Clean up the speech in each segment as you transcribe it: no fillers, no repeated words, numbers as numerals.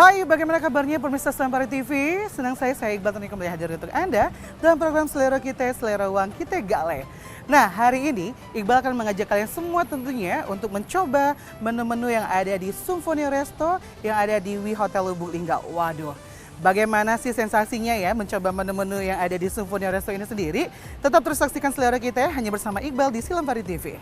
Hai, bagaimana kabarnya pemirsa Selampari TV? Senang saya Iqbal Tani kembali hadir untuk Anda dalam program Selera Kita, Selera Uang Kita Gale. Nah, hari ini Iqbal akan mengajak kalian semua tentunya untuk mencoba menu-menu yang ada di Symphony Resto yang ada di Wi Hotel Lubuk Linggau. Waduh, bagaimana sih sensasinya ya mencoba menu-menu yang ada di Symphony Resto ini sendiri? Tetap terus saksikan Selera Kita hanya bersama Iqbal di Selampari TV.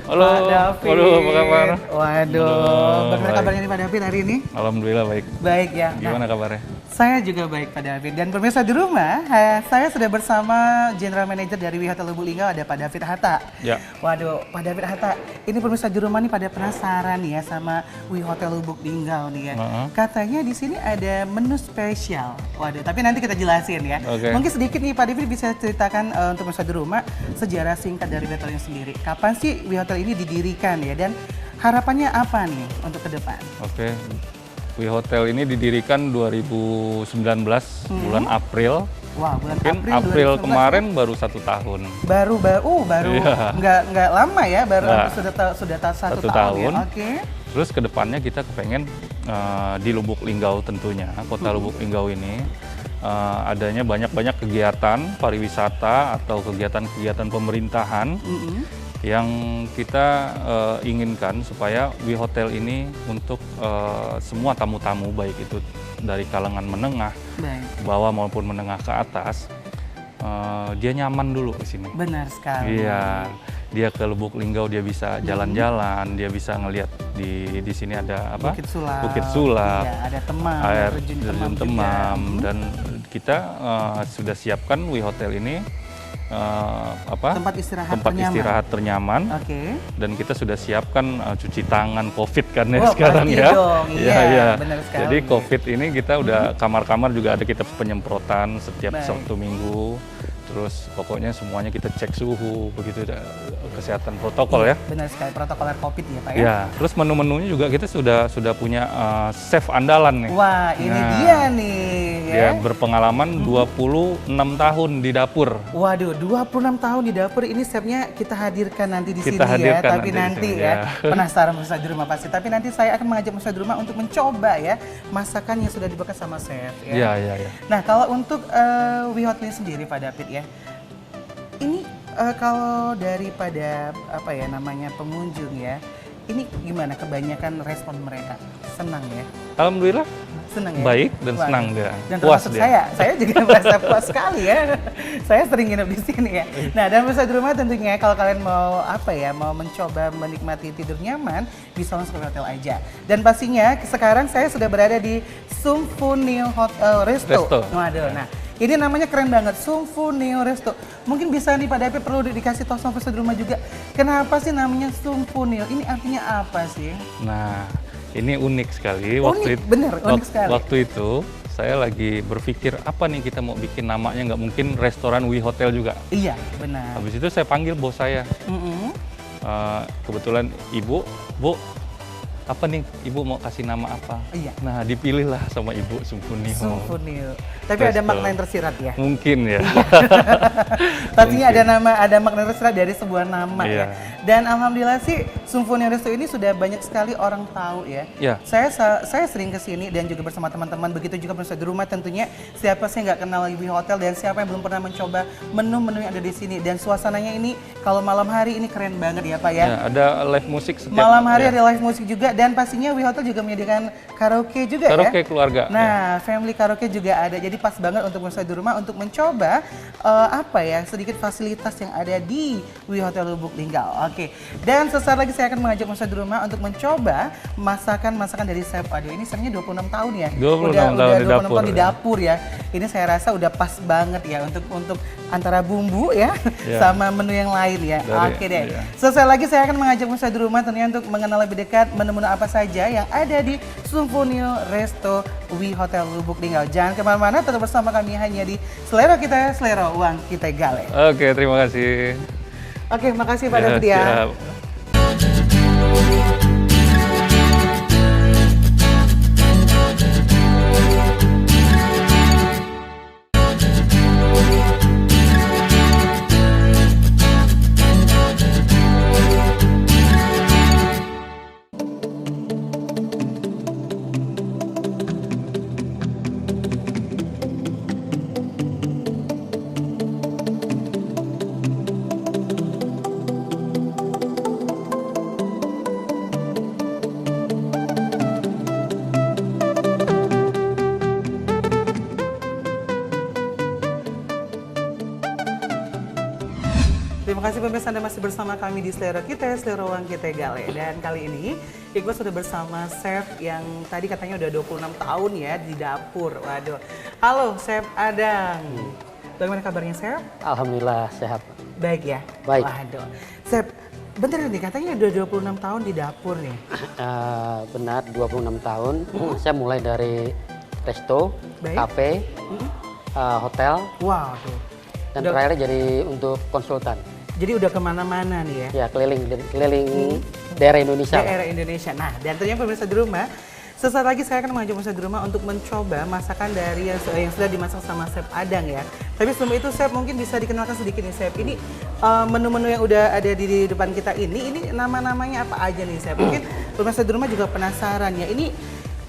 Halo, Pak David. waduh, apa kabar? Waduh, bagaimana baik. kabarnya nih Pak David hari ini? Alhamdulillah baik. Baik ya. Gimana kabarnya? Saya juga baik Pak David. Dan pemirsa di rumah, saya sudah bersama General Manager dari Wi Hotel Lubuk Linggau, ada Pak David Hatta. Ya. Waduh, Pak David Hatta, ini pemirsa di rumah nih pada penasaran nih ya sama Wi Hotel Lubuk Linggau nih ya. Katanya di sini ada menu spesial. Waduh, tapi nanti kita jelasin ya. Oke. Mungkin sedikit nih Pak David bisa ceritakan untuk pemirsa di rumah sejarah singkat dari hotelnya sendiri. Kapan sih Wi Hotel ini didirikan ya, dan harapannya apa nih untuk ke depan? Oke. Wi Hotel ini didirikan 2019 bulan April. Wah, bulan Mungkin April 2019 kemarin baru 1 tahun. baru Iya. nggak lama ya, baru Nggak. sudah satu Satu tahun. tahun. Ya? Oke. Terus kedepannya kita kepengen di Lubuk Linggau tentunya, kota Lubuk Linggau ini adanya banyak-banyak kegiatan pariwisata atau kegiatan-kegiatan pemerintahan yang kita inginkan supaya Wi Hotel ini untuk semua tamu-tamu, baik itu dari kalangan menengah, Baik. bawah maupun menengah ke atas, dia nyaman dulu di sini. Benar sekali. Iya, dia ke Lubuk Linggau dia bisa jalan-jalan, dia bisa ngelihat di sini ada apa? Bukit Sulap. Bukit Sulap, Iya, ada Temam, air terjun terjun juga. Temam, dan kita sudah siapkan Wi Hotel ini Tempat istirahat tempat ternyaman. istirahat ternyaman. Oke. Dan kita sudah siapkan cuci tangan COVID kan ya Wah, sekarang pasti ya. dong, iya, benar sekali. Jadi COVID ini kita udah kamar-kamar juga ada kita penyemprotan setiap Baik. Sabtu Minggu. Terus pokoknya semuanya kita cek suhu, begitu kesehatan protokol ya. Benar sekali, protokoler COVID ya Pak ya. Ya, terus menu-menunya juga kita sudah punya chef andalan nih. Wah, ini Nah, dia nih ya. Dia berpengalaman 26 tahun di dapur. Waduh, 26 tahun di dapur, ini chefnya kita hadirkan nanti di Kita sini ya. hadirkan Tapi nanti di nanti sini, ya, ya. penasaran pemirsa di rumah pasti. Tapi nanti saya akan mengajak pemirsa di rumah untuk mencoba ya masakan yang sudah dibuat sama chef ya. Iya. Nah, kalau untuk Wi Hotel ini sendiri Pak David ya, ini kalau daripada apa ya namanya pengunjung ya, ini gimana kebanyakan respon mereka? Senang ya? Alhamdulillah Senang ya? baik dan Waduh. senang dia. Dan Puas termasuk dia. saya juga merasa puas sekali ya. Saya sering nginep di sini ya. Nah, dan pemirsa di rumah tentunya kalau kalian mau apa ya, mau mencoba menikmati tidur nyaman, bisa langsung ke hotel aja. Dan pastinya sekarang saya sudah berada di Symphony Resto. Waduh, nah ini namanya keren banget, Symphony Resto. Mungkin bisa nih Pak David perlu dikasih tahu sama pemirsa di rumah juga, kenapa sih namanya Symphony? Ini artinya apa sih? Nah, ini unik sekali. Unik, bener, unik sekali. Waktu itu saya lagi berpikir apa nih kita mau bikin namanya, nggak mungkin restoran Wi Hotel juga. Iya, benar. Habis itu saya panggil bos saya. Kebetulan ibu, Bu, apa nih ibu mau kasih nama apa? Iya. Nah, dipilihlah sama ibu Symphony. Symphony. Tapi ada Resto. makna yang tersirat ya. Mungkin ya. Pastinya ada makna tersirat dari sebuah nama Iya. ya. Dan alhamdulillah sih Symphony Resto ini sudah banyak sekali orang tahu ya. Iya. Saya sering ke sini dan juga bersama teman-teman, begitu juga pemirsa di rumah tentunya. Siapa sih nggak kenal Wi Hotel, dan siapa yang belum pernah mencoba menu-menu yang ada di sini, dan suasananya ini kalau malam hari ini keren banget ya Pak ya. Ya, ada live musik setiap Malam hari ya. ada live musik juga, dan pastinya Wi Hotel juga menyediakan karaoke juga ya. Karaoke keluarga. Nah, family karaoke juga ada. Jadi pas banget untuk pemirsa di rumah untuk mencoba apa ya, sedikit fasilitas yang ada di Wi Hotel Lubuk Linggau. Oke. Dan sesaat lagi saya akan mengajak pemirsa di rumah untuk mencoba masakan-masakan dari chef. Aduh, ini chefnya 26 tahun ya. 26 tahun di 26 dapur. tahun di dapur ya. Ini saya rasa udah pas banget ya untuk antara bumbu ya Iya. sama menu yang lain ya. Oke deh. iya. Sesaat lagi saya akan mengajak pemirsa di rumah tentunya untuk mengenal lebih dekat menu-menu apa saja yang ada di Symphony Resto Wi Hotel Lubuk Linggau. Jangan kemana-mana, tetap bersama kami hanya di Selera Kita, Selera Uang Kita Gale. Oke, terima kasih. Oke, makasih Pak David ya. Siap. Terima kasih pemirsa, Anda masih bersama kami di Selera Kita, Selera Ruang Kita Gale. Dan kali ini Iqbal sudah bersama chef yang tadi katanya udah 26 tahun ya di dapur. Waduh. Halo Chef Adang. Bagaimana kabarnya Chef? Alhamdulillah sehat. Baik ya? Baik. Waduh. Chef, bentar nih katanya udah 26 tahun di dapur nih. Benar 26 tahun. Saya mulai dari resto, Baik. kafe, hotel, Waduh. dan terakhir jadi untuk konsultan. Jadi udah kemana-mana nih ya? Ya keliling daerah Indonesia. Daerah Indonesia. Nah, dan tentunya pemirsa di rumah, sesaat lagi saya akan mengajak pemirsa di rumah untuk mencoba masakan dari yang sudah dimasak sama Chef Adang ya. Tapi sebelum itu Chef mungkin bisa dikenalkan sedikit nih Chef. Ini menu-menu yang udah ada di depan kita ini nama-namanya apa aja nih Chef? Mungkin pemirsa di rumah juga penasaran ya. Ini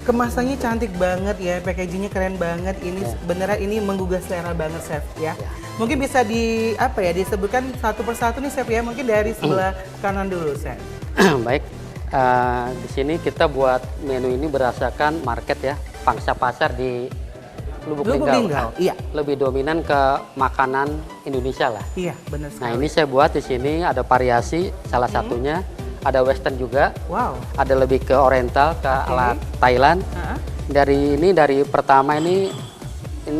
kemasannya cantik banget ya, packagingnya keren banget. Ini beneran ini menggugah selera banget Chef ya. Mungkin bisa disebutkan satu persatu nih Chef ya. Mungkin dari sebelah kanan dulu Chef. Baik. Di sini kita buat menu ini berdasarkan market ya, pangsa pasar di Lubuk Linggau. Iya. Lebih dominan ke makanan Indonesia lah. Iya, benar sekali. Nah ini saya buat di sini ada variasi, salah satunya ada Western juga. Wow. Ada lebih ke Oriental, ke ala Thailand. Dari pertama ini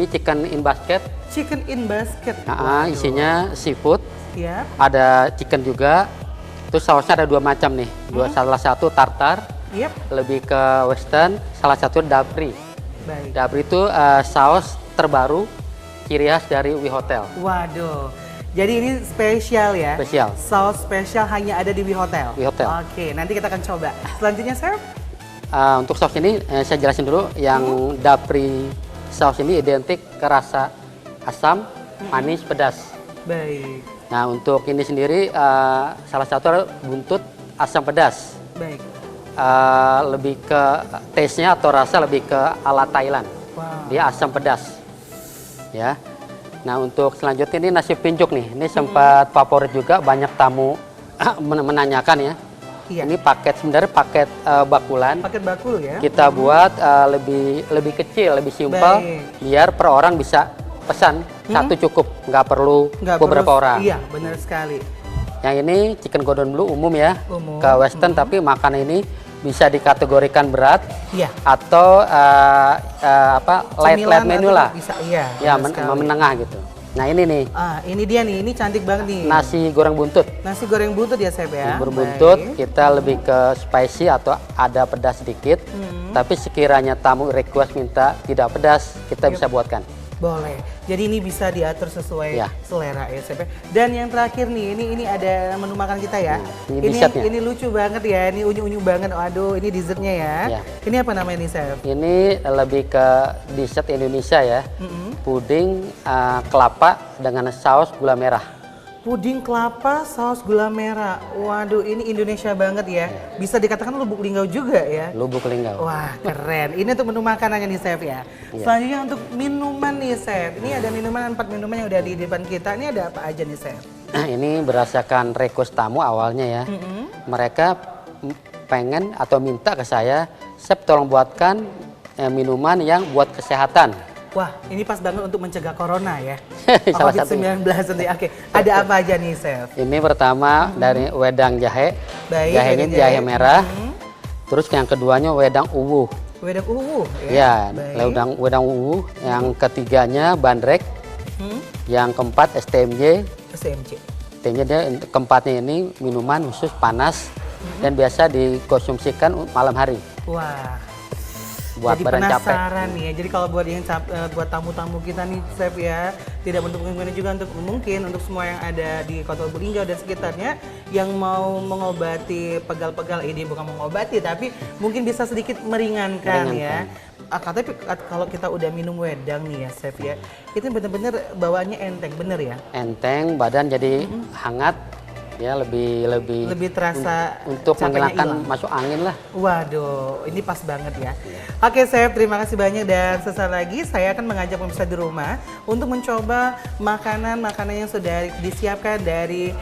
chicken in basket. Chicken in basket. Isinya seafood. Iya. Ada chicken juga. Terus sausnya ada dua macam nih. Salah satu tartar. Yep. Lebih ke Western. Salah satu dapri. Baik. Dapri itu saus terbaru, ciri khas dari Wi Hotel. Waduh. Jadi ini spesial ya? Spesial. Saus spesial hanya ada di Wi Hotel? Wi Hotel. Oke, nanti kita akan coba. Selanjutnya, Chef? Untuk saus ini saya jelasin dulu. Yang dapri saus ini identik ke rasa asam, manis, pedas. Baik. Nah untuk ini sendiri salah satu adalah buntut asam pedas. Baik. Lebih ke taste-nya atau rasa lebih ke ala Thailand. Wow. Dia asam pedas. Ya. Nah untuk selanjutnya ini nasi pincuk nih. Ini sempat favorit juga, banyak tamu menanyakan ya. Iya. Ini sebenarnya paket bakulan. Paket bakul ya? Kita buat lebih kecil, lebih simpel, biar per orang bisa pesan satu cukup, nggak perlu beberapa orang. Iya, benar sekali. Yang ini chicken Cordon Bleu umum ya, Umum. ke Western, tapi makanan ini bisa dikategorikan berat Iya. atau light menu lah. Bisa, iya. Ya, menengah gitu. Nah ini nih. Ini dia nih, ini cantik banget nih. Nasi goreng buntut. Nasi goreng buntut ya, Chef ya. Berbuntut, kita lebih ke spicy atau ada pedas sedikit. Tapi sekiranya tamu request minta tidak pedas, kita bisa buatkan. Boleh. Jadi ini bisa diatur sesuai selera ya, Chef. Dan yang terakhir nih, ini ada menu makan kita ya. Ini lucu banget ya, ini unyu-unyu banget. Waduh, ini dessertnya ya. Ini apa namanya nih, Chef? Ini lebih ke dessert Indonesia ya. Puding kelapa dengan saus gula merah. Puding kelapa saus gula merah. Waduh, ini Indonesia banget ya. Bisa dikatakan Lubuk Linggau juga ya. Lubuk Linggau. Wah, keren. Ini untuk menu makanannya nih, Chef ya. Selanjutnya untuk minuman nih, Chef. Ini ada minuman 4 minuman yang udah di depan kita. Ini ada apa aja nih, Chef? Ini berdasarkan request tamu awalnya ya. Mereka pengen atau minta ke saya, Chef tolong buatkan minuman yang buat kesehatan. Wah, ini pas banget untuk mencegah corona ya. Salah satu. COVID-19 nanti. Oke, ada apa aja nih, Chef? Ini pertama dari wedang jahe. Baik, Jahenya jahe merah. Terus yang keduanya wedang uwu. Wedang uwu ya. Wedang uwu. Yang ketiganya bandrek. Yang keempat STMJ. STMJ dia keempatnya ini minuman khusus panas dan biasa dikonsumsikan malam hari. Wah. Buat jadi penasaran nih ya. Jadi kalau buat buat tamu-tamu kita nih, Chef ya, tidak menutup kemungkinan juga untuk untuk semua yang ada di Kota Lubuk Linggau dan sekitarnya yang mau mengobati pegal-pegal, ini bukan mengobati tapi mungkin bisa sedikit meringankan. Ya. Tapi kalau kita udah minum wedang nih ya, Chef ya, itu benar-benar bawaannya enteng, bener ya? Enteng, badan jadi hangat. Ya lebih terasa untuk menghilangkan masuk angin lah. Waduh, ini pas banget ya. Oke, Chef, terima kasih banyak dan sesaat lagi saya akan mengajak pemirsa di rumah untuk mencoba makanan yang sudah disiapkan dari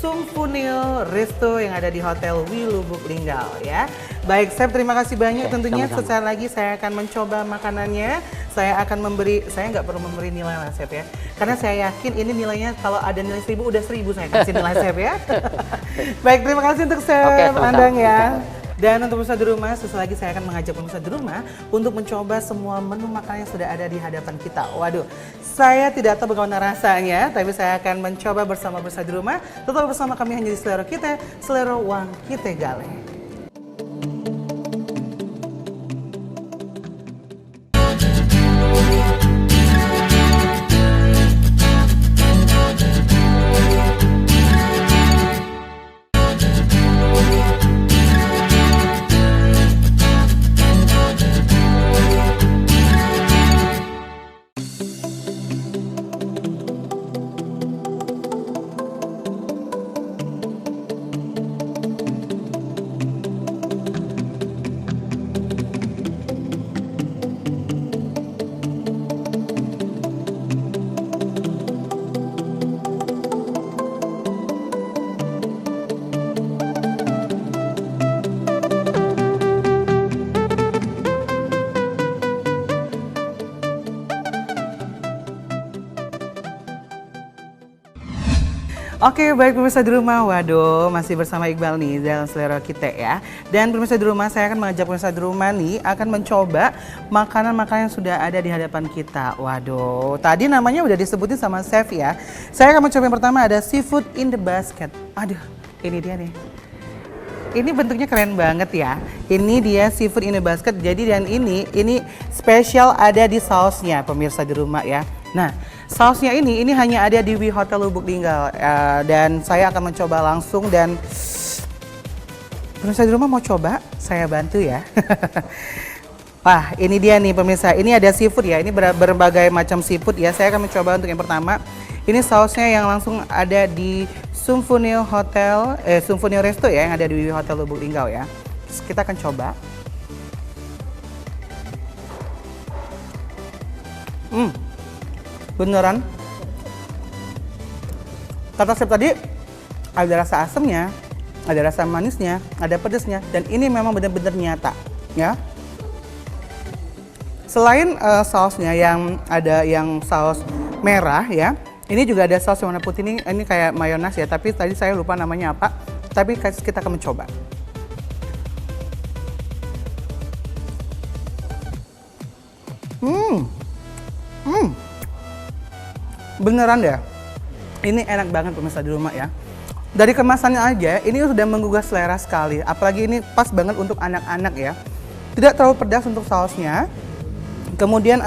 Sumfunil Resto yang ada di Hotel Wi Lubuk Linggau ya. Baik, Chef, terima kasih banyak. Tentunya sama-sama. sesaat lagi saya akan mencoba makanannya. Saya akan memberi, saya nggak perlu memberi nilai lah Chef ya. Karena saya yakin ini nilainya kalau ada nilai 1000 udah 1000 saya kasih nilai Chef ya. Baik, terima kasih untuk Chef sama-sama. Andang ya. Dan untuk pemirsa di rumah, sesaat lagi saya akan mengajak pemirsa di rumah untuk mencoba semua menu makanan yang sudah ada di hadapan kita. Waduh, saya tidak tahu bagaimana rasanya, tapi saya akan mencoba bersama pemirsa di rumah. Tetap bersama kami hanya di Selero Kita, Selero Wang Kita Gale. Oke, baik pemirsa di rumah, waduh masih bersama Iqbal nih dalam Selero Kita ya. Dan pemirsa di rumah, saya akan mengajak pemirsa di rumah nih akan mencoba makanan-makanan yang sudah ada di hadapan kita. Waduh, tadi namanya udah disebutin sama Chef ya. Saya akan mencoba yang pertama ada seafood in the basket. Aduh, ini dia nih. Ini bentuknya keren banget ya. Ini dia seafood in the basket. Jadi dan ini spesial ada di sausnya pemirsa di rumah ya. Nah, sausnya ini hanya ada di Wi Hotel Lubuk Linggau dan saya akan mencoba langsung dan pemirsa di rumah mau coba, saya bantu ya. Wah, ini dia nih pemirsa. Ini ada seafood ya. Ini berbagai macam seafood ya. Saya akan mencoba untuk yang pertama. Ini sausnya yang langsung ada di Sumfunil Resto ya, yang ada di Wi Hotel Lubuk Linggau ya. Terus kita akan coba. Beneran. Kata Chef tadi, ada rasa asamnya, ada rasa manisnya, ada pedasnya, dan ini memang benar-benar nyata, ya. Selain sausnya yang ada yang saus merah ya, ini juga ada saus yang warna putih ini kayak mayones ya, tapi tadi saya lupa namanya apa. Tapi kita akan mencoba. Beneran deh, ini enak banget pemirsa di rumah ya. Dari kemasannya aja, ini sudah menggugah selera sekali. Apalagi ini pas banget untuk anak-anak ya. Tidak terlalu pedas untuk sausnya. Kemudian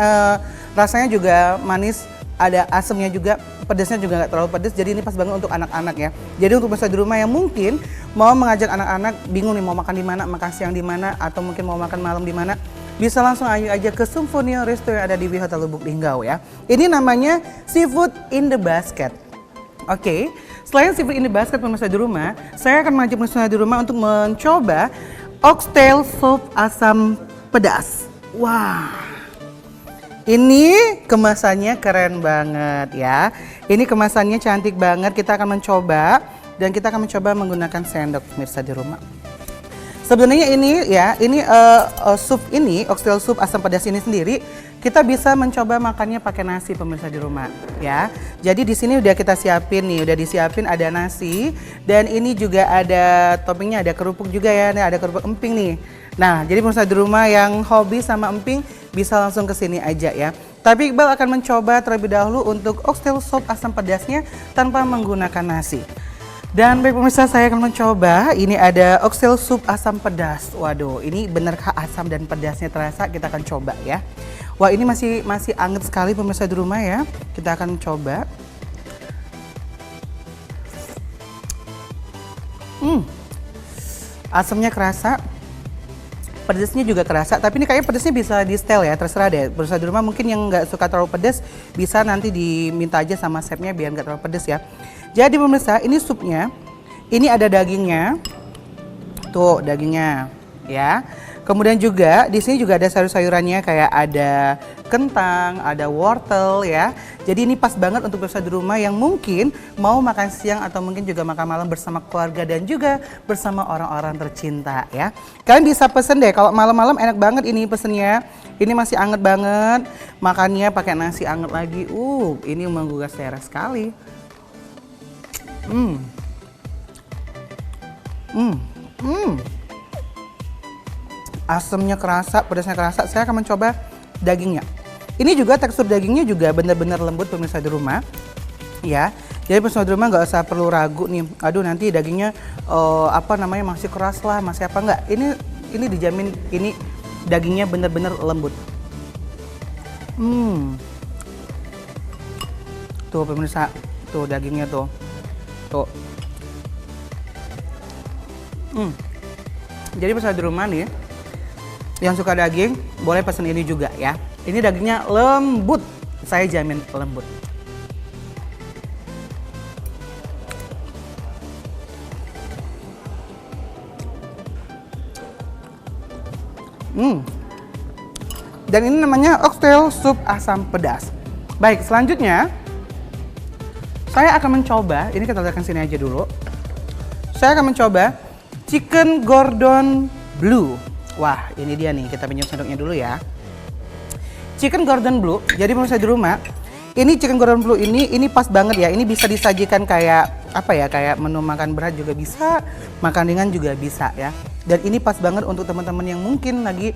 rasanya juga manis, ada asamnya juga, pedasnya juga nggak terlalu pedas. Jadi ini pas banget untuk anak-anak ya. Jadi untuk pemirsa di rumah yang mungkin mau mengajak anak-anak bingung nih mau makan di mana, makan siang di mana, atau mungkin mau makan malam di mana, bisa langsung aja ke Sumfunil Resto yang ada di Wi Hotel Lubuk Linggau ya. Ini namanya Seafood in the Basket. Oke, selain Seafood in the Basket pemirsa di rumah, saya akan mengajak pemirsa di rumah untuk mencoba oxtail soup asam pedas. Wah, ini kemasannya keren banget ya. Ini kemasannya cantik banget. Kita akan mencoba dan kita akan mencoba menggunakan sendok pemirsa di rumah. Sebenarnya ini ya, sup ini, oxtail soup asam pedas ini sendiri, kita bisa mencoba makannya pakai nasi pemirsa di rumah ya. Jadi di sini udah kita siapin nih, udah disiapin ada nasi dan ini juga ada toppingnya, ada kerupuk juga ya, ada kerupuk emping nih. Nah, jadi pemirsa di rumah yang hobi sama emping bisa langsung ke sini aja ya. Tapi Iqbal akan mencoba terlebih dahulu untuk oxtail soup asam pedasnya tanpa menggunakan nasi. Dan baik pemirsa, saya akan mencoba. Ini ada oxtail soup asam pedas. Waduh, ini benarkah asam dan pedasnya terasa? Kita akan coba ya. Wah, ini masih anget sekali pemirsa di rumah ya. Kita akan coba. Asamnya kerasa. Pedasnya juga kerasa, tapi ini kayaknya pedasnya bisa di setel ya, terserah deh. Pemirsa di rumah mungkin yang nggak suka terlalu pedas, bisa nanti diminta aja sama chefnya biar nggak terlalu pedas ya. Jadi pemirsa, ini supnya, ini ada dagingnya, tuh dagingnya, ya. Kemudian juga di sini juga ada sayur-sayurannya kayak ada kentang, ada wortel ya. Jadi ini pas banget untuk pemirsa di rumah yang mungkin mau makan siang atau mungkin juga makan malam bersama keluarga dan juga bersama orang-orang tercinta ya. Kalian bisa pesen deh, kalau malam-malam enak banget ini pesennya. Ini masih anget banget, makannya pakai nasi anget lagi. Ini menggugah selera sekali. Asamnya kerasa, pedasnya kerasa. Saya akan mencoba dagingnya. Ini juga tekstur dagingnya juga benar-benar lembut pemirsa di rumah, ya. Jadi pemirsa di rumah nggak usah perlu ragu nih. Aduh nanti dagingnya masih keras lah, masih apa enggak? Ini dijamin ini dagingnya benar-benar lembut. Tuh pemirsa, tuh dagingnya tuh. Jadi pemirsa di rumah nih, yang suka daging boleh pesen ini juga ya. Ini dagingnya lembut, saya jamin lembut. Dan ini namanya oxtail sup asam pedas. Baik, selanjutnya saya akan mencoba, ini kita letakkan sini aja dulu. Saya akan mencoba chicken Gordon Blue. Wah, ini dia nih, kita pinjam sendoknya dulu ya. Chicken Gordon Blue, jadi pemirsa di rumah, ini chicken Gordon Blue ini pas banget ya. Ini bisa disajikan kayak kayak menu makan berat juga bisa, makan ringan juga bisa ya. Dan ini pas banget untuk teman-teman yang mungkin lagi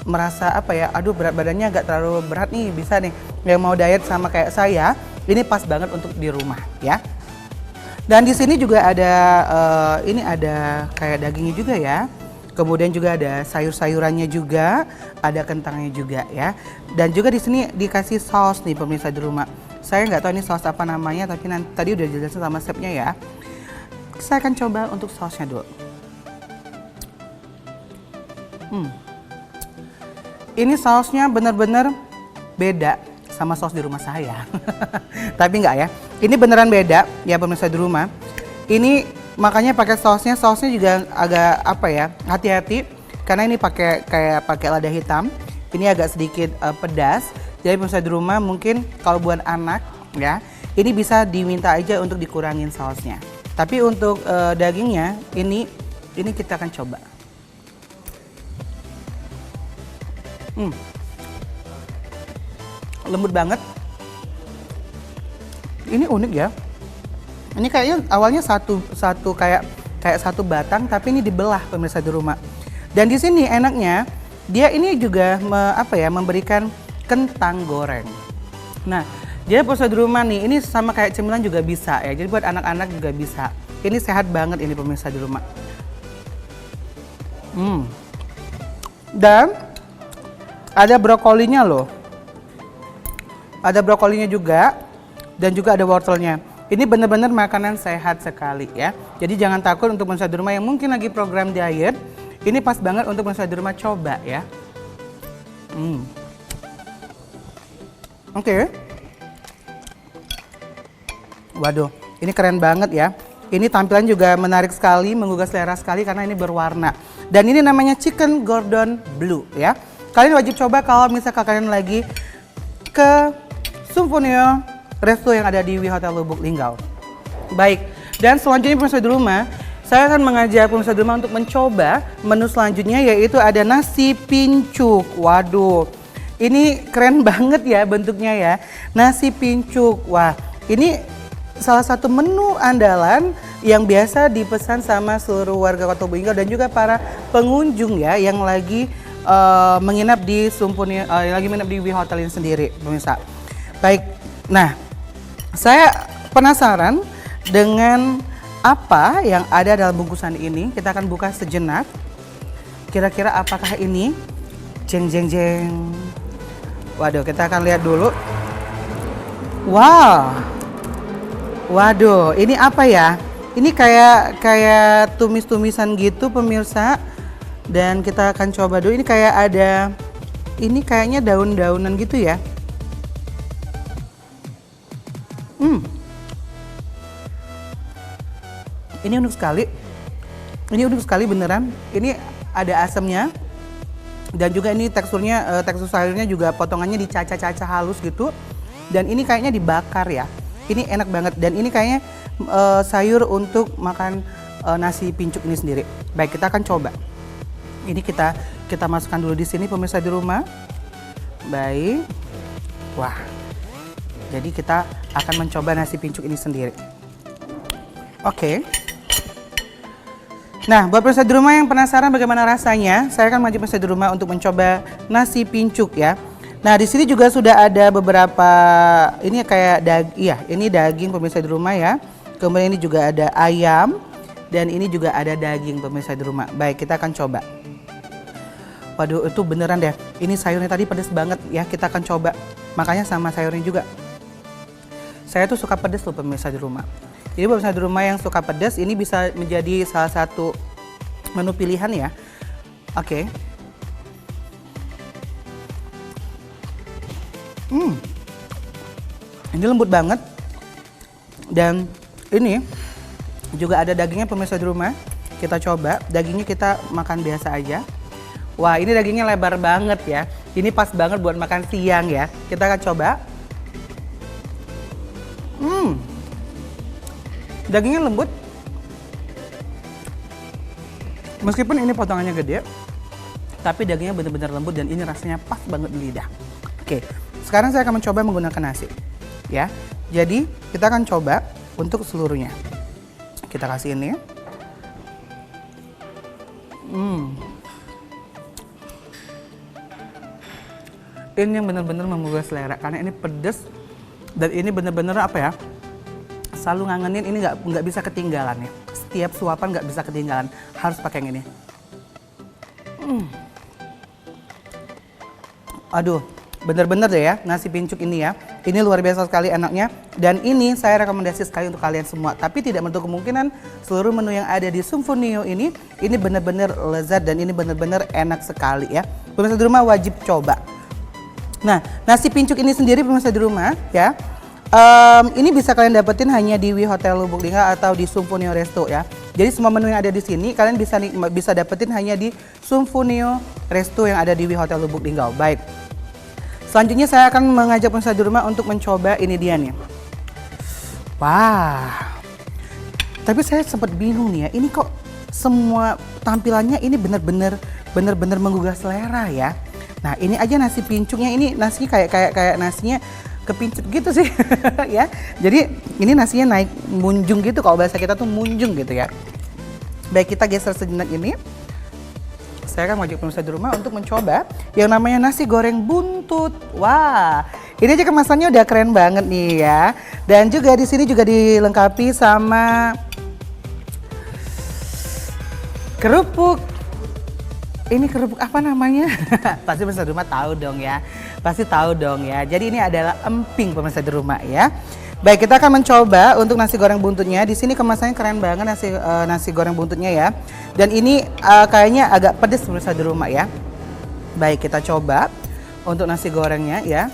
merasa aduh berat badannya agak terlalu berat nih, bisa nih yang mau diet sama kayak saya, ini pas banget untuk di rumah ya. Dan di sini juga ada ini ada kayak dagingnya juga ya. Kemudian juga ada sayur-sayurannya juga, ada kentangnya juga ya. Dan juga di sini dikasih saus nih pemirsa di rumah. Saya nggak tahu ini saus apa namanya, tapi tadi udah dijelasin sama chefnya ya. Saya akan coba untuk sausnya dulu. Ini sausnya benar-benar beda sama saus di rumah saya. Tapi enggak ya. Ini beneran beda ya pemirsa di rumah. Ini makanya pakai sausnya juga agak hati-hati karena ini pakai lada hitam. Ini agak sedikit pedas. Jadi pemirsa di rumah mungkin kalau buat anak ya, ini bisa diminta aja untuk dikurangin sausnya. Tapi untuk dagingnya ini kita akan coba. Lembut banget. Ini unik ya. Ini kayaknya awalnya satu kayak satu batang, tapi ini dibelah pemirsa di rumah. Dan di sini enaknya dia ini juga memberikan kentang goreng. Nah, jadi pemirsa di rumah nih, ini sama kayak cemilan juga bisa ya. Jadi buat anak-anak juga bisa. Ini sehat banget ini pemirsa di rumah. Dan ada brokolinya loh. Ada brokolinya juga dan juga ada wortelnya. Ini benar-benar makanan sehat sekali ya. Jadi jangan takut untuk pemirsa di rumah yang mungkin lagi program diet. Ini pas banget untuk pemirsa di rumah coba ya. Oke. Waduh, ini keren banget ya. Ini tampilan juga menarik sekali, menggugah selera sekali karena ini berwarna. Dan ini namanya chicken Gordon Blue ya. Kalian wajib coba kalau misalkan kalian lagi ke Symphonio Resto yang ada di Wi Hotel Lubuk Linggau. Baik, dan selanjutnya pemirsa di rumah, saya akan mengajak pemirsa di rumah untuk mencoba menu selanjutnya, yaitu ada nasi pincuk. Waduh, ini keren banget ya bentuknya ya, nasi pincuk. Wah, ini salah satu menu andalan yang biasa dipesan sama seluruh warga Kota Lubuk Linggau dan juga para pengunjung ya yang lagi menginap di Symphonio, lagi menginap di Wi Hotel ini sendiri, pemirsa. Baik, nah saya penasaran dengan apa yang ada dalam bungkusan ini. Kita akan buka sejenak. Kira-kira apakah ini? Jeng jeng jeng. Waduh, kita akan lihat dulu. Wow. Waduh, ini apa ya? Ini kayak tumis-tumisan gitu pemirsa. Dan kita akan coba dulu. Ini kayak ada, ini kayaknya daun-daunan gitu ya. Ini unik sekali. Ini unik sekali beneran. Ini ada asamnya. Dan juga ini teksturnya, tekstur sayurnya juga potongannya dicaca-caca halus gitu. Dan ini kayaknya dibakar ya. Ini enak banget dan ini kayaknya sayur untuk makan nasi pincuk ini sendiri. Baik, kita akan coba. Ini kita masukkan dulu di sini pemirsa di rumah. Baik. Wah. Jadi kita akan mencoba nasi pincuk ini sendiri. Oke. Nah, buat pemirsa di rumah yang penasaran bagaimana rasanya, saya akan mengajak pemirsa di rumah untuk mencoba nasi pincuk ya. Nah, di sini juga sudah ada beberapa, ini kayak ini daging pemirsa di rumah ya. Kemudian ini juga ada ayam dan ini juga ada daging pemirsa di rumah. Baik, kita akan coba. Waduh, itu beneran deh. Ini sayurnya tadi pedas banget ya. Kita akan coba. Makanya sama sayurnya juga. Saya tuh suka pedas loh pemirsa di rumah. Jadi pemirsa di rumah yang suka pedas ini bisa menjadi salah satu menu pilihan ya. Oke. Ini lembut banget. Dan ini juga ada dagingnya pemirsa di rumah. Kita coba. Dagingnya kita makan biasa aja. Wah, ini dagingnya lebar banget ya. Ini pas banget buat makan siang ya. Kita akan coba. Dagingnya lembut. Meskipun ini potongannya gede, tapi dagingnya benar-benar lembut dan ini rasanya pas banget di lidah. Oke, sekarang saya akan mencoba menggunakan nasi. Ya, jadi kita akan coba untuk seluruhnya. Kita kasih ini. Ini yang benar-benar menggugah selera karena ini pedas dan ini benar-benar apa ya? Selalu ngangenin, ini nggak bisa ketinggalan ya. Setiap suapan nggak bisa ketinggalan, harus pakai yang ini. Aduh, bener-bener deh ya nasi pincuk ini ya. Ini luar biasa sekali enaknya. Dan ini saya rekomendasi sekali untuk kalian semua. Tapi tidak menutup kemungkinan seluruh menu yang ada di Sumfonio ini bener-bener lezat dan ini bener-bener enak sekali ya. Pemirsa di rumah wajib coba. Nah, nasi pincuk ini sendiri pemirsa di rumah ya. Ini bisa kalian dapetin hanya di Wi Hotel Lubuk Linggau atau di Sumfonio Resto ya. Jadi semua menu yang ada di sini kalian bisa dapetin hanya di Sumfonio Resto yang ada di Wi Hotel Lubuk Linggau. Baik. Selanjutnya saya akan mengajak pemirsa di rumah untuk mencoba ini dia nih. Wah. Tapi saya sempat bingung nih ya. Ini kok semua tampilannya ini benar-benar menggugah selera ya. Nah, ini aja nasi pincuknya, ini nasinya kayak nasinya kepincut gitu sih ya. Jadi ini nasinya naik munjung gitu, kalau bahasa kita tuh munjung gitu ya. Baik, kita geser sejenak ini. Saya akan mengajak pemirsa di rumah untuk mencoba yang namanya nasi goreng buntut. Wah, ini aja kemasannya udah keren banget nih ya. Dan juga di sini juga dilengkapi sama kerupuk. Ini kerupuk apa namanya? Pasti pemirsa di rumah tahu dong ya. Pasti tahu dong ya. Jadi ini adalah emping pemirsa di rumah ya. Baik, kita akan mencoba untuk nasi goreng buntutnya. Di sini kemasannya keren banget nasi goreng buntutnya ya. Dan ini kayaknya agak pedas pemirsa di rumah ya. Baik, kita coba untuk nasi gorengnya ya.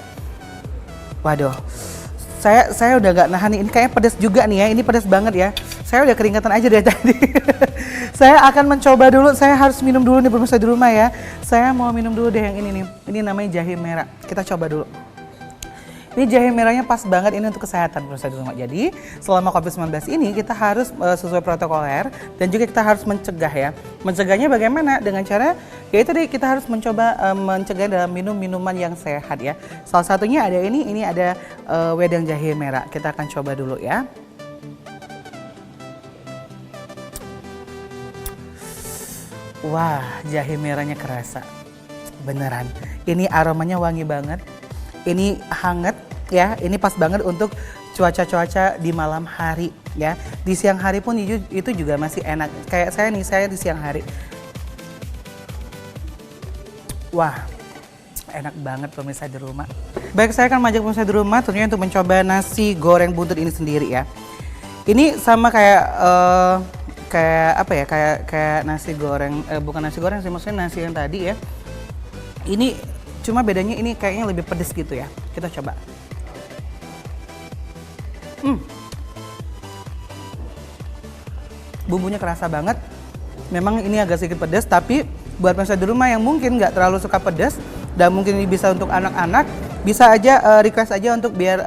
Waduh. Saya udah gak nahan nih. Ini kayaknya pedas juga nih ya. Ini pedas banget ya. Saya udah keringatan aja dari tadi. Saya akan mencoba dulu. Saya harus minum dulu nih pemirsa di rumah ya. Saya mau minum dulu deh yang ini nih. Ini namanya jahe merah. Kita coba dulu. Ini jahe merahnya pas banget ini untuk kesehatan pemirsa di rumah. Jadi selama COVID-19 ini kita harus sesuai protokoler dan juga kita harus mencegah ya. Mencegahnya bagaimana? Dengan cara yaitu tadi kita harus mencoba mencegah dalam minum minuman yang sehat ya. Salah satunya ada ini ada wedang jahe merah. Kita akan coba dulu ya. Wah, jahe merahnya kerasa. Beneran. Ini aromanya wangi banget. Ini hangat ya, ini pas banget untuk cuaca-cuaca di malam hari ya. Di siang hari pun itu juga masih enak. Kayak saya di siang hari. Wah, enak banget pemirsa di rumah. Baik, saya akan mengajak pemirsa di rumah tentunya untuk mencoba nasi goreng buntut ini sendiri ya. Ini sama kayak apa ya? Kayak nasi goreng, bukan nasi goreng sih, maksudnya nasi yang tadi ya. Ini cuma bedanya ini kayaknya lebih pedes gitu ya. Kita coba. Bumbunya kerasa banget. Memang ini agak sedikit pedas, tapi buat pemirsa di rumah yang mungkin nggak terlalu suka pedas dan mungkin ini bisa untuk anak-anak, bisa aja request aja untuk biar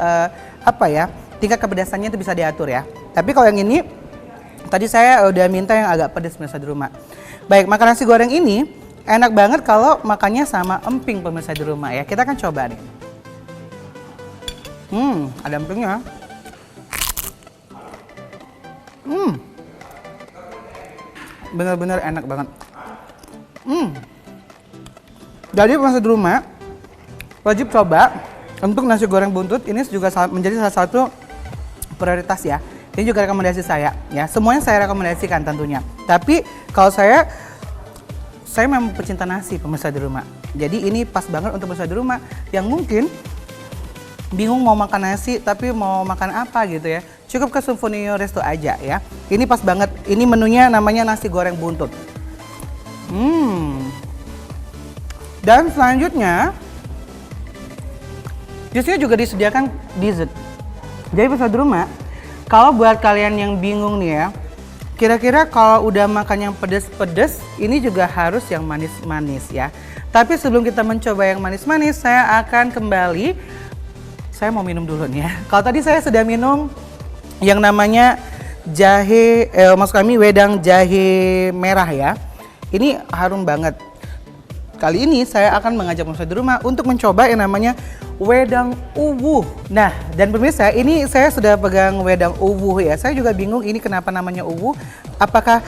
apa ya, tingkat kepedasannya itu bisa diatur ya. Tapi kalau yang ini tadi saya udah minta yang agak pedas pemirsa di rumah. Baik, makan nasi goreng ini enak banget kalau makannya sama emping pemirsa di rumah ya. Kita akan coba nih. Ada empingnya. Bener-bener enak banget. Jadi pemirsa di rumah wajib coba untuk nasi goreng buntut. Ini juga menjadi salah satu prioritas ya. Ini juga rekomendasi saya ya. Semuanya saya rekomendasikan tentunya. Tapi kalau saya memang pecinta nasi pemirsa di rumah. Jadi ini pas banget untuk pemirsa di rumah yang mungkin bingung mau makan nasi tapi mau makan apa gitu ya. Cukup ke Symphonio Resto aja ya. Ini pas banget. Ini menunya namanya nasi goreng buntut. Dan selanjutnya di sini juga disediakan dessert. Jadi pemirsa di rumah, kalau buat kalian yang bingung nih ya, kira-kira kalau udah makan yang pedas-pedas, ini juga harus yang manis-manis ya. Tapi sebelum kita mencoba yang manis-manis, saya akan kembali, saya mau minum dulu nih ya. Kalau tadi saya sudah minum yang namanya jahe, maksud kami wedang jahe merah ya. Ini harum banget. Kali ini saya akan mengajak pemirsa di rumah untuk mencoba yang namanya wedang uwuh. Nah, dan pemirsa, ini saya sudah pegang wedang uwuh ya. Saya juga bingung ini kenapa namanya uwuh. Apakah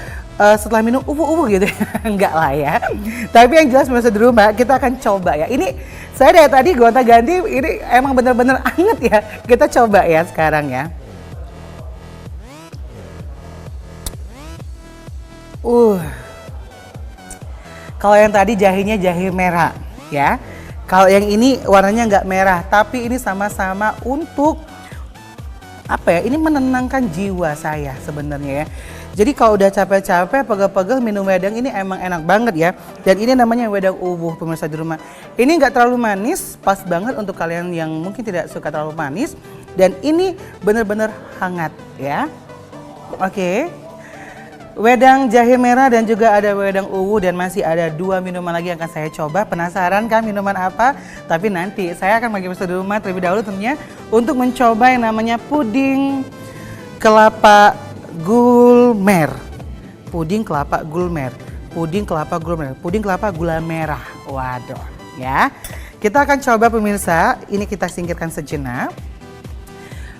setelah minum uwuh gitu? Enggak lah ya. Tapi yang jelas pemirsa di rumah, kita akan coba ya. Ini saya dari tadi gonta-ganti, ini emang bener-bener anget ya. Kita coba ya sekarang ya. Kalau yang tadi jahenya jahe merah ya. Kalau yang ini warnanya nggak merah, tapi ini sama-sama untuk apa ya? Ini menenangkan jiwa saya sebenarnya ya. Jadi kalau udah capek-capek, pegel-pegel minum wedang ini emang enak banget ya. Dan ini namanya wedang uwuh pemirsa di rumah. Ini nggak terlalu manis, pas banget untuk kalian yang mungkin tidak suka terlalu manis. Dan ini bener-bener hangat ya. Oke. Wedang jahe merah dan juga ada wedang uwuh dan masih ada 2 minuman lagi yang akan saya coba. Penasaran kan minuman apa? Tapi nanti saya akan bagi pemirsa di rumah terlebih dahulu tentunya untuk mencoba yang namanya puding kelapa gulmer. Puding kelapa gulmer. Puding kelapa gulmer. Puding kelapa gula merah. Waduh, ya. Kita akan coba pemirsa. Ini kita singkirkan sejenak.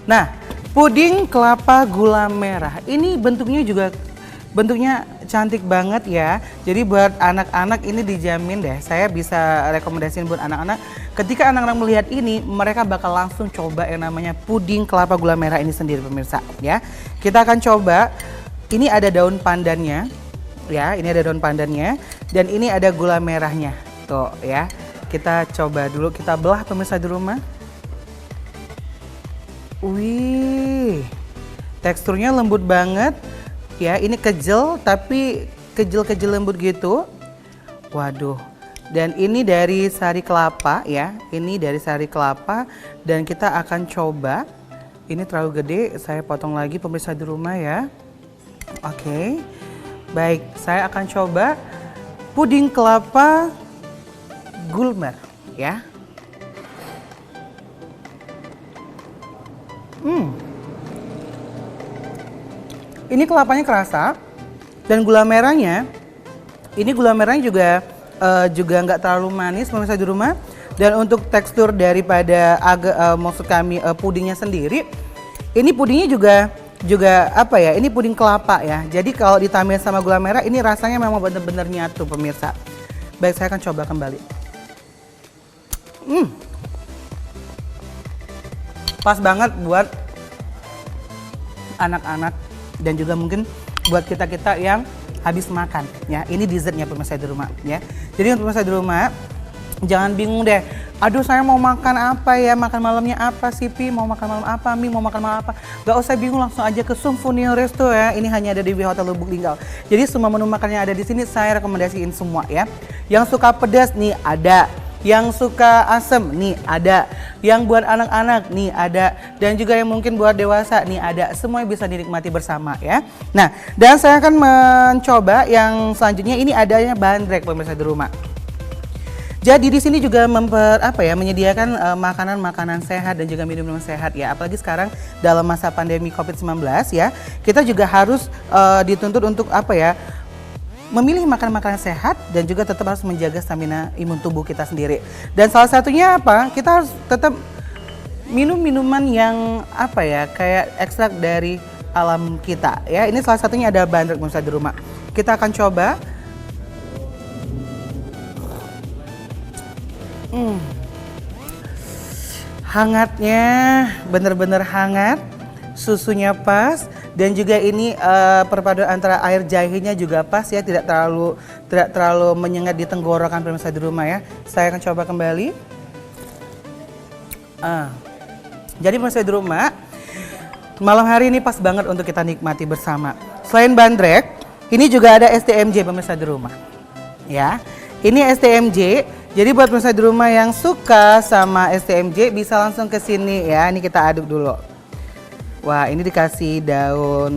Nah, puding kelapa gula merah. Ini bentuknya cantik banget ya. Jadi buat anak-anak ini dijamin deh. Saya bisa rekomendasiin buat anak-anak. Ketika anak-anak melihat ini, mereka bakal langsung coba yang namanya puding kelapa gula merah ini sendiri pemirsa ya. Kita akan coba. Ini ada daun pandannya ya. Ini ada daun pandannya dan ini ada gula merahnya. Tuh ya. Kita coba dulu, kita belah pemirsa di rumah. Wih. Teksturnya lembut banget. Ya, ini kejel tapi kejel-kejel lembut gitu. Waduh. Dan ini dari sari kelapa ya. Ini dari sari kelapa dan kita akan coba. Ini terlalu gede, saya potong lagi pemirsa di rumah ya. Oke. Baik, saya akan coba puding kelapa gulmer ya. Ini kelapanya kerasa dan gula merahnya, ini gula merahnya juga nggak terlalu manis pemirsa di rumah. Dan untuk tekstur daripada maksud kami pudingnya sendiri, ini pudingnya juga apa ya? Ini puding kelapa ya. Jadi kalau ditambah sama gula merah, ini rasanya memang benar-benar nyatu pemirsa. Baik, saya akan coba kembali. Pas banget buat anak-anak. Dan juga mungkin buat kita-kita yang habis makan ya. Ini dessertnya pemirsa di rumah ya. Jadi untuk pemirsa di rumah jangan bingung deh. Aduh, saya mau makan apa ya? Makan malamnya apa sih, Pi? Mau makan malam apa, Mi? Mau makan malam apa? Gak usah bingung, langsung aja ke Symphonio Resto ya. Ini hanya ada di Hotel Lubuk Linggau. Jadi semua menu makan yang ada di sini saya rekomendasiin semua ya. Yang suka pedas nih ada. Yang suka asem nih ada, yang buat anak-anak nih ada, dan juga yang mungkin buat dewasa nih ada. Semuanya bisa dinikmati bersama ya. Nah, dan saya akan mencoba yang selanjutnya. Ini adanya bandrek pemirsa di rumah. Jadi di sini juga menyediakan makanan-makanan sehat dan juga minum-minum sehat ya. Apalagi sekarang dalam masa pandemi COVID-19 ya, kita juga harus dituntut untuk memilih makanan-makanan sehat dan juga tetap harus menjaga stamina imun tubuh kita sendiri. Dan salah satunya apa? Kita harus tetap minum minuman yang kayak ekstrak dari alam kita ya. Ini salah satunya ada bandrek pemirsa di rumah. Kita akan coba. Hangatnya bener-bener hangat, susunya pas, dan juga ini perpaduan antara air jahenya juga pas ya, tidak terlalu menyengat di tenggorokan pemirsa di rumah ya. Saya akan coba kembali. Jadi pemirsa di rumah, malam hari ini pas banget untuk kita nikmati bersama. Selain bandrek, ini juga ada STMJ pemirsa di rumah. Ya, ini STMJ. Jadi buat pemirsa di rumah yang suka sama STMJ bisa langsung ke sini ya. Ini kita aduk dulu. Wah, ini dikasih daun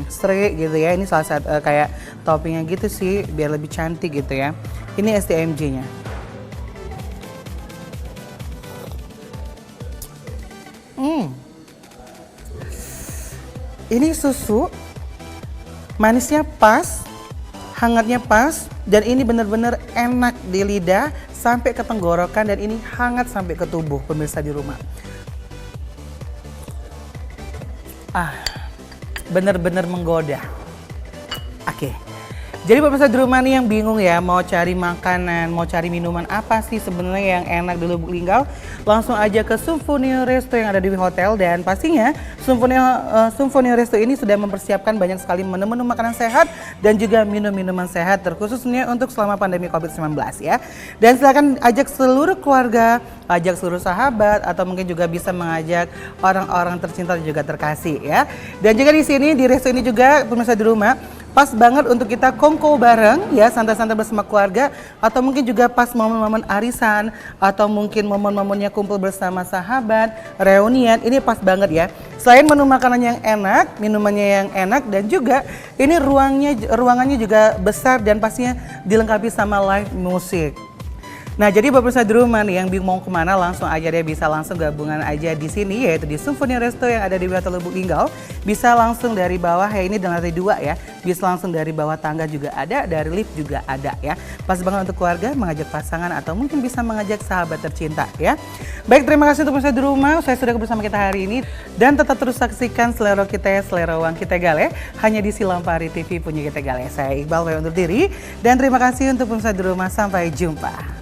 serai gitu ya. Ini salah satu kayak toppingnya gitu sih, biar lebih cantik gitu ya. Ini STMJ-nya. Ini susu, manisnya pas, hangatnya pas, dan ini benar-benar enak di lidah sampai ke tenggorokan, dan ini hangat sampai ke tubuh pemirsa di rumah. Benar-benar menggoda. Oke. Jadi pemirsa di rumah nih yang bingung ya mau cari makanan, mau cari minuman apa sih sebenarnya yang enak di Lubuk Linggau, langsung aja ke Symphony Resto yang ada di hotel, dan pastinya Symphony Resto ini sudah mempersiapkan banyak sekali menu-menu makanan sehat dan juga minum-minuman sehat terkhususnya untuk selama pandemi COVID-19 ya. Dan silakan ajak seluruh keluarga, ajak seluruh sahabat, atau mungkin juga bisa mengajak orang-orang tercinta dan juga terkasih ya. Dan juga di sini di resto ini juga pemirsa di rumah pas banget untuk kita kongko bareng ya, santai-santai bersama keluarga, atau mungkin juga pas momen-momen arisan, atau mungkin momen-momennya kumpul bersama sahabat, reunian, ini pas banget ya. Selain menu makanan yang enak, minumannya yang enak, dan juga ini ruangannya juga besar dan pastinya dilengkapi sama live musik. Nah, jadi buat pemirsa di rumah nih yang bingung mau kemana, langsung aja deh bisa langsung gabungan aja di sini, yaitu di Symphony Resto yang ada di Hotel Lubuk Linggau. Bisa langsung dari bawah ya, ini di lantai 2 ya. Bisa langsung dari bawah tangga juga ada, dari lift juga ada ya. Pas banget untuk keluarga, mengajak pasangan, atau mungkin bisa mengajak sahabat tercinta ya. Baik, terima kasih untuk pemirsa di rumah. Saya sudah bersama kita hari ini, dan tetap terus saksikan Selera Kita, Selera Uang Kita Gale hanya di Silampari TV punya Kita Gale. Saya Iqbal undur diri, dan terima kasih untuk pemirsa di rumah. Sampai jumpa.